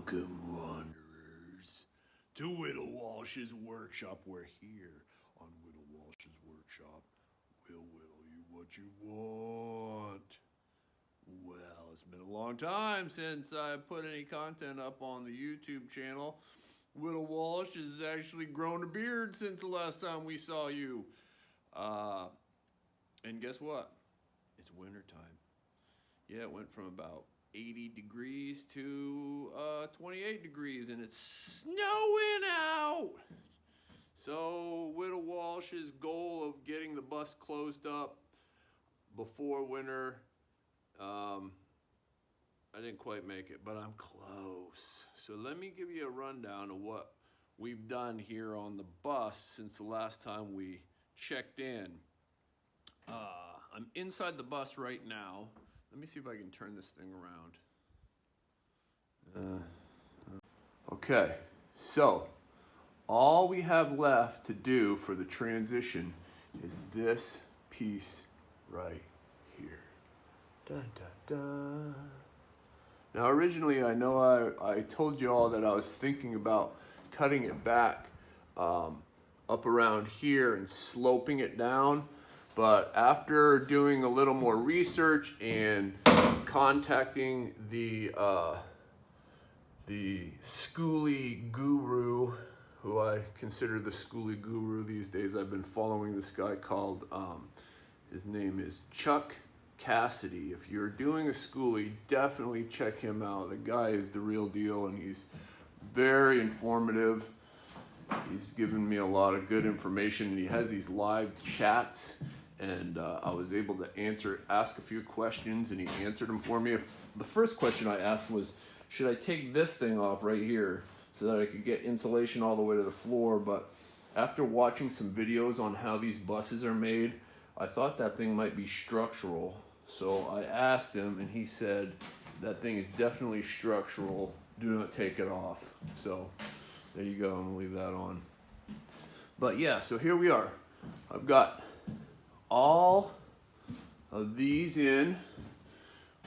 Welcome, wanderers, to Whittle Walsh's workshop. We're here on Whittle Walsh's workshop. We'll whittle you what you want. Well, it's been a long time since I put any content up on the YouTube channel. Whittle Walsh has actually grown a beard since the last time we saw you. And guess what? It's wintertime. Yeah, it went from about 80 degrees to 28 degrees, and it's snowing out. So Whittle Walsh's goal of getting the bus closed up before winter, I didn't quite make it, but I'm close. So let me give you a rundown of what we've done here on the bus since the last time we checked in. I'm inside the bus right now. Let me see if I can turn this thing around. Okay, so all we have left to do for the transition is this piece right here. Dun, dun, dun. Now originally I know I told you all that I was thinking about cutting it back up around here and sloping it down. But after doing a little more research and contacting the schoolie guru, who I consider the schoolie guru these days, I've been following this guy called, his name is Chuck Cassidy. If you're doing a schoolie, definitely check him out. The guy is the real deal, and he's very informative. He's given me a lot of good information, and he has these live chats. And I was able to ask a few questions, and he answered them for me. The first question I asked was, should I take this thing off right here so that I could get insulation all the way to the floor? But after watching some videos on how these buses are made, I thought that thing might be structural. So I asked him, and he said, that thing is definitely structural. Do not take it off. So there you go, I'm gonna leave that on. But yeah, so here we are. I've got all of these in.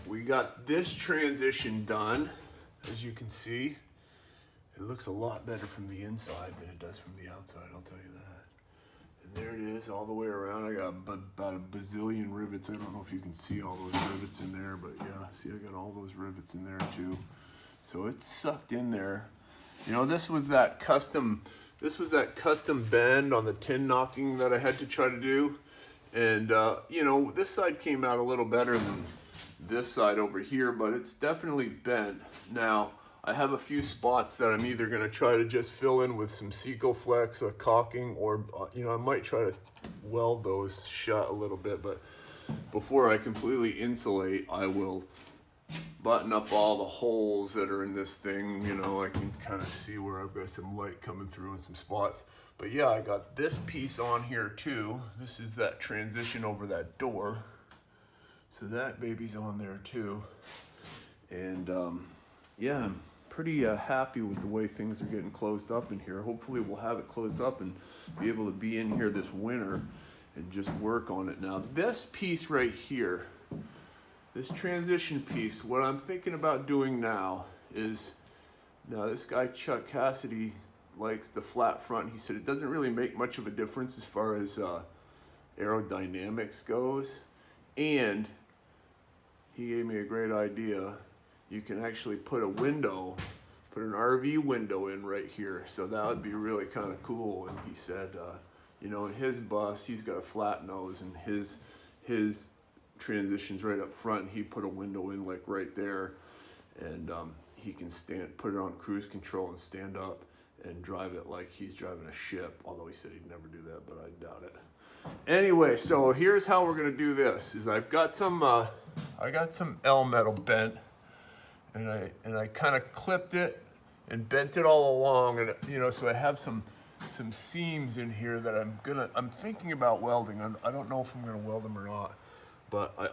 We got this transition done. As you can see, it looks a lot better from the inside than it does from the outside, I'll tell you that. And there it is all the way around. I got about a bazillion rivets. I don't know if you can see all those rivets in there, but yeah, see, I got all those rivets in there too. So it's sucked in there. You know, this was that custom bend on the tin knocking that I had to try to do. And, you know, this side came out a little better than this side over here, but it's definitely bent. Now, I have a few spots that I'm either going to try to just fill in with some Sikoflex, a caulking, or, you know, I might try to weld those shut a little bit. But before I completely insulate, I will button up all the holes that are in this thing. You know, I can kind of see where I've got some light coming through in some spots. But yeah, I got this piece on here too. This is that transition over that door. So that baby's on there too. And yeah, I'm pretty happy with the way things are getting closed up in here. Hopefully we'll have it closed up and be able to be in here this winter and just work on it. Now this piece right here, this transition piece, what I'm thinking about doing now is, now this guy Chuck Cassidy likes the flat front. He said it doesn't really make much of a difference as far as aerodynamics goes. And he gave me a great idea. You can actually put a window, put an RV window in right here. So that would be really kind of cool. And he said, you know, in his bus, he's got a flat nose, and his transitions right up front. He put a window in like right there, and he can put it on cruise control and stand up and drive it like he's driving a ship, although he said he'd never do that, but I doubt it. Anyway, so here's how we're gonna do this. Is I've got some I got some L metal bent, and I kind of clipped it and bent it all along, and you know, so I have some seams in here that I'm thinking about welding. I don't know if I'm gonna weld them or not, but I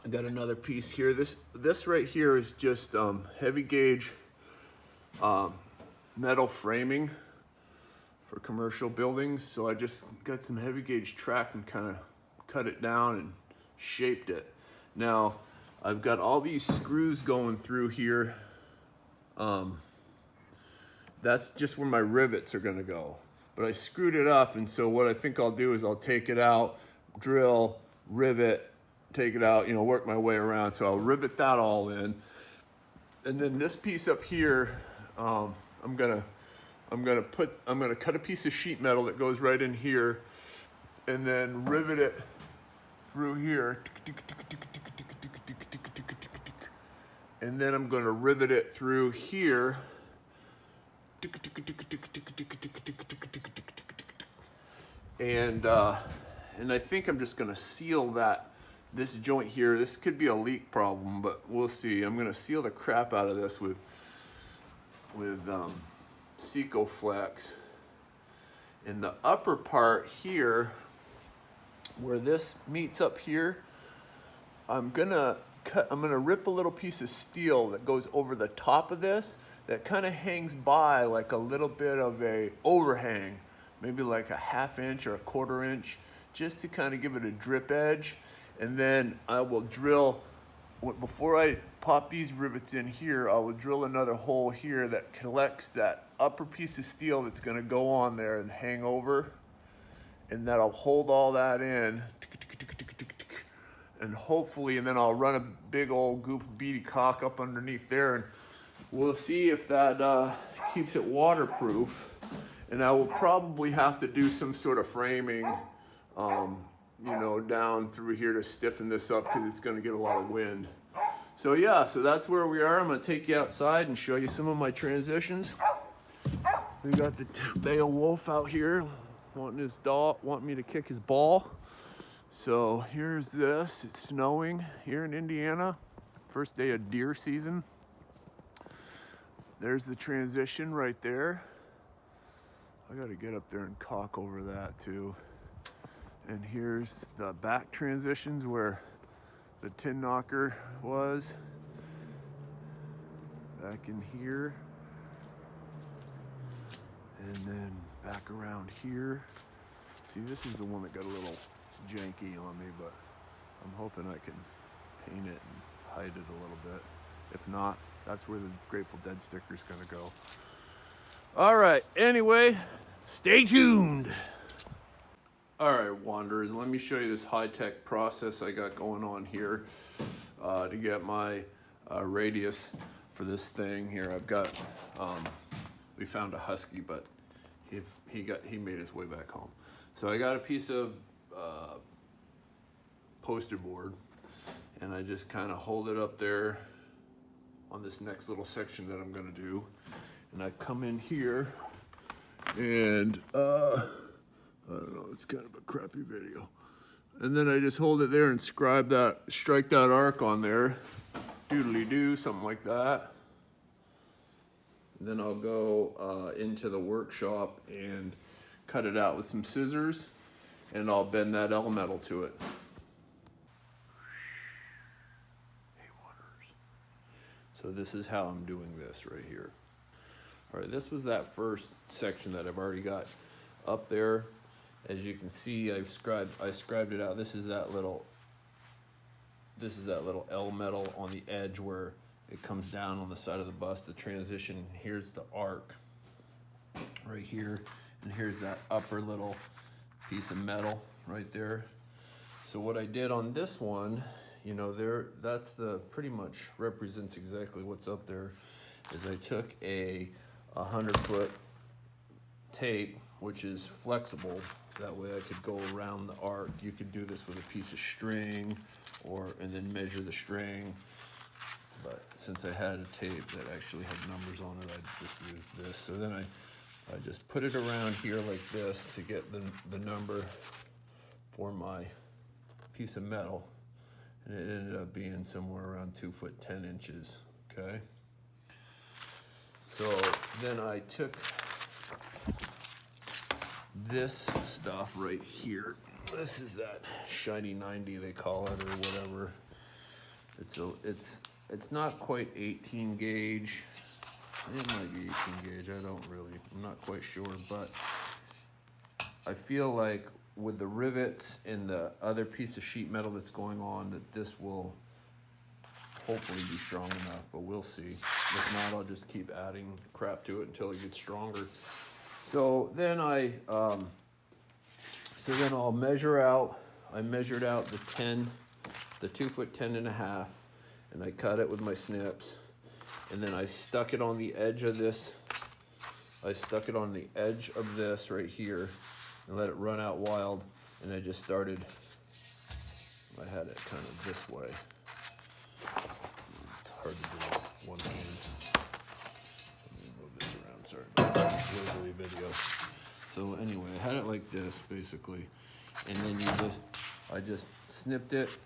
got another piece here. This right here is just heavy gauge metal framing for commercial buildings. So I just got some heavy gauge track and kind of cut it down and shaped it. Now I've got all these screws going through here That's just where my rivets are gonna go. But I screwed it up, and so what I think I'll do is I'll take it out, drill, rivet, take it out, work my way around. So I'll rivet that all in. And then this piece up here, I'm gonna cut a piece of sheet metal that goes right in here, and then rivet it through here. And then I'm gonna rivet it through here. And I think I'm just gonna seal this joint here. This could be a leak problem, but we'll see. I'm gonna seal the crap out of this with Sikoflex. In the upper part here, where this meets up here, I'm gonna rip a little piece of steel that goes over the top of this, that kind of hangs by like a little bit of a overhang, maybe like a 1/2 inch or a 1/4 inch, just to kind of give it a drip edge. And then I will drill, before I pop these rivets in here, I will drill another hole here that collects that upper piece of steel that's gonna go on there and hang over. And that'll hold all that in. And hopefully, and then I'll run a big old goop of beady caulk up underneath there, and we'll see if that keeps it waterproof. And I will probably have to do some sort of framing, down through here to stiffen this up, because it's gonna get a lot of wind. So yeah, so that's where we are. I'm gonna take you outside and show you some of my transitions. We got the Beowulf out here wanting me to kick his ball. So here's this. It's snowing here in Indiana. First day of deer season. There's the transition right there. I gotta get up there and caulk over that too. And here's the back transitions where the tin knocker was. Back in here. And then back around here. See, this is the one that got a little janky on me, but I'm hoping I can paint it and hide it a little bit. If not, that's where the Grateful Dead sticker's gonna go. All right, anyway, stay tuned. All right, Wanderers, let me show you this high-tech process I got going on here to get my radius for this thing here. I've got, we found a husky, but he made his way back home. So I got a piece of poster board, and I just kind of hold it up there on this next little section that I'm gonna do. And I come in here and I don't know, it's kind of a crappy video. And then I just hold it there and strike that arc on there. Doodly-doo, something like that. And then I'll go into the workshop and cut it out with some scissors, and I'll bend that L metal to it. Hey, Wanderers. So this is how I'm doing this right here. All right, this was that first section that I've already got up there. As you can see, I scribed it out. This is that little L metal on the edge where it comes down on the side of the bus, the transition. Here's the arc right here, and here's that upper little piece of metal right there. So what I did on this one, that's pretty much represents exactly what's up there, is I took a 100-foot tape, which is flexible. That way I could go around the arc. You could do this with a piece of string and then measure the string. But since I had a tape that actually had numbers on it, I just used this. So then I just put it around here like this to get the number for my piece of metal. And it ended up being somewhere around 2 foot 10 inches, okay? So then I took this stuff right here. This is that shiny 90 they call it, or whatever. It's not quite 18 gauge. It might be 18 gauge. I'm not quite sure, but I feel like with the rivets and the other piece of sheet metal that's going on, that this will hopefully be strong enough, but we'll see. If not, I'll just keep adding crap to it until it gets stronger. So then I'll measure out. I measured out the 2 foot 10.5, and I cut it with my snips, and then I stuck it on the edge of this. I stuck it on the edge of this right here and let it run out wild, and I just started. I had it kind of this way. It's hard to do with one hand. Let me move this around. Sorry about that. Wiggly video. So anyway, I had it like this basically, and then I just snipped it,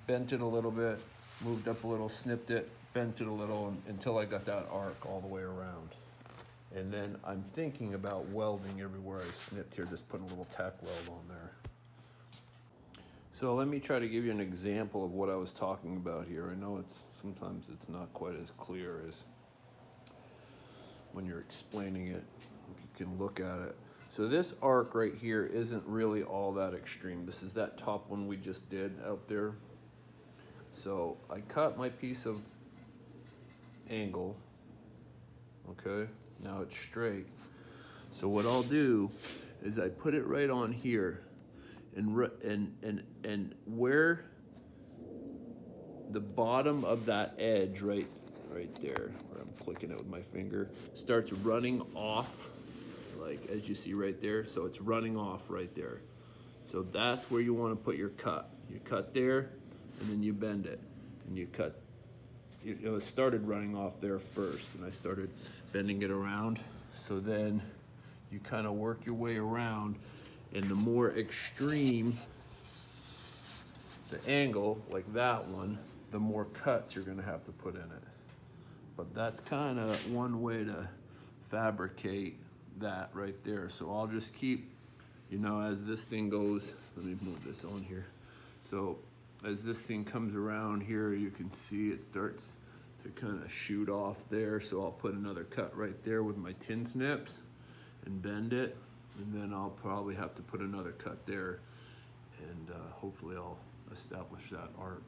bent it a little bit, moved up a little, snipped it, bent it a little until I got that arc all the way around. And then I'm thinking about welding everywhere I snipped here, just putting a little tack weld on there. So let me try to give you an example of what I was talking about here. I know sometimes it's not quite as clear as when you're explaining it. You can look at it. So this arc right here isn't really all that extreme. This is that top one we just did out there. So I cut my piece of angle, okay? Now it's straight. So what I'll do is I put it right on here, and where the bottom of that edge right there, where I'm clicking it with my finger, starts running off, like as you see right there. So it's running off right there. So that's where you want to put your cut. You cut there, and then you bend it, and you cut. You know, it started running off there first, and I started bending it around. So then you kind of work your way around, and the more extreme the angle, like that one, the more cuts you're gonna have to put in it. But that's kind of one way to fabricate that right there. So I'll just keep, you know, as this thing goes, let me move this on here. So as this thing comes around here, you can see it starts to kind of shoot off there. So I'll put another cut right there with my tin snips and bend it. And then I'll probably have to put another cut there, and hopefully I'll establish that arc.